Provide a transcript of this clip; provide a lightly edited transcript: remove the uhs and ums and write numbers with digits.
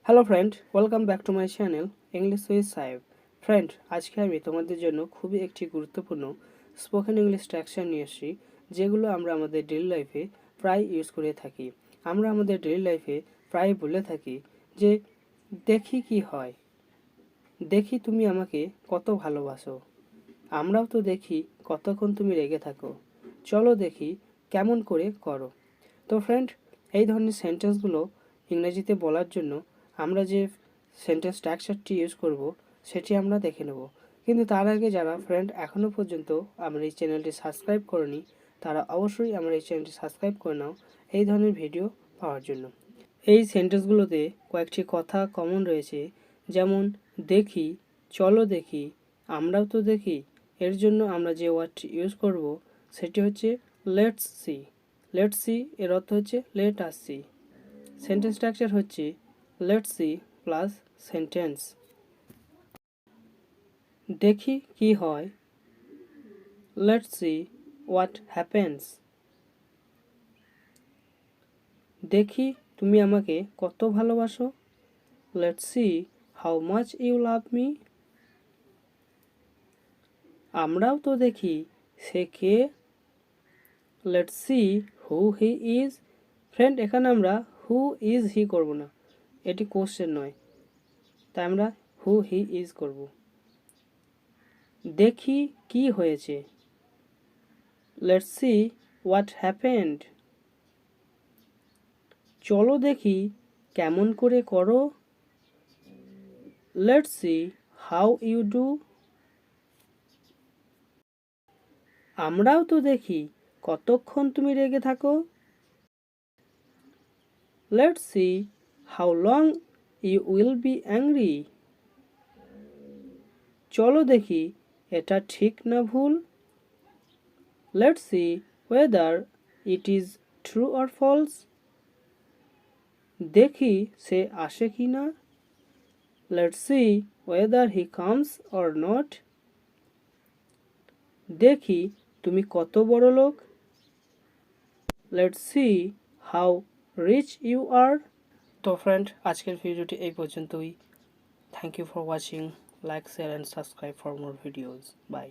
Hello friend, welcome back to my channel English with সাহেব। Friend, আজকে আমি তোমাদের জন্য খুবই একটি গুরুত্বপূর্ণ স্পোকেন ইংলিশ স্ট্রাকচার নিয়ে এসেছি, যেগুলো আমরা আমাদের ডেইলি লাইফে প্রায় ইউজ করে থাকি। আমরা আমাদের ডেইলি লাইফে প্রায় বলে থাকি যে দেখি কি হয়, দেখি তুমি আমাকে কত ভালোবাসো, আমরাও তো দেখি কতক্ষণ তুমি রেগে থাকো, চলো দেখি কেমন করে করো। তো ফ্রেন্ড, এই ধরনের সেন্টেন্সগুলো ইংরেজিতে বলার জন্য আমরা যে সেন্টেন্স স্ট্রাকচারটি ইউজ করব সেটি আমরা দেখে নেব। কিন্তু তার আগে যারা ফ্রেন্ড এখনও পর্যন্ত আমার এই চ্যানেলটি সাবস্ক্রাইব করেনি, তারা অবশ্যই আমার এই চ্যানেলটি সাবস্ক্রাইব করে নাও এই ধরনের ভিডিও পাওয়ার জন্য। এই সেন্টেন্সগুলোতে কয়েকটি কথা কমন রয়েছে, যেমন দেখি, চলো দেখি, আমরাও তো দেখি। এর জন্য আমরা যে ওয়ার্ডটি ইউজ করব সেটি হচ্ছে লেটস সি। লেটস সি এর অর্থ হচ্ছে let us see. Sentence structure হচ্ছে লেটস সি প্লাস সেন্টেন্স। দেখি কি হয়, লেটস সি হোয়াট হ্যাপেন্স। দেখি তুমি আমাকে কত ভালোবাসো, let's see how much you love me. আমরাও তো দেখি সে কে, let's see who he is. Friend, এখানে আমরা হু ইজ হি করব না, এটি কোশ্চেন নয়, তাই আমরা হু হি ইজ করব। দেখি কি হয়েছে, লেটস সি হোয়াট হ্যাপেন্ড। চলো দেখি কেমন করে করো, let's see how you do. আমরাও তো দেখি কতক্ষণ তুমি রেগে থাকো, let's see how long you will be angry. চলো দেখি এটা ঠিক না ভুল, let's see whether it is true or false. দেখি সে আসে কি না, let's see whether he comes or not. দেখি তুমি কত বড় লোক, let's see how rich you are. তো ফ্রেন্ড, আজকের ভিডিওটি এই পর্যন্তই। Thank you for watching. Like, share and subscribe for more videos. By.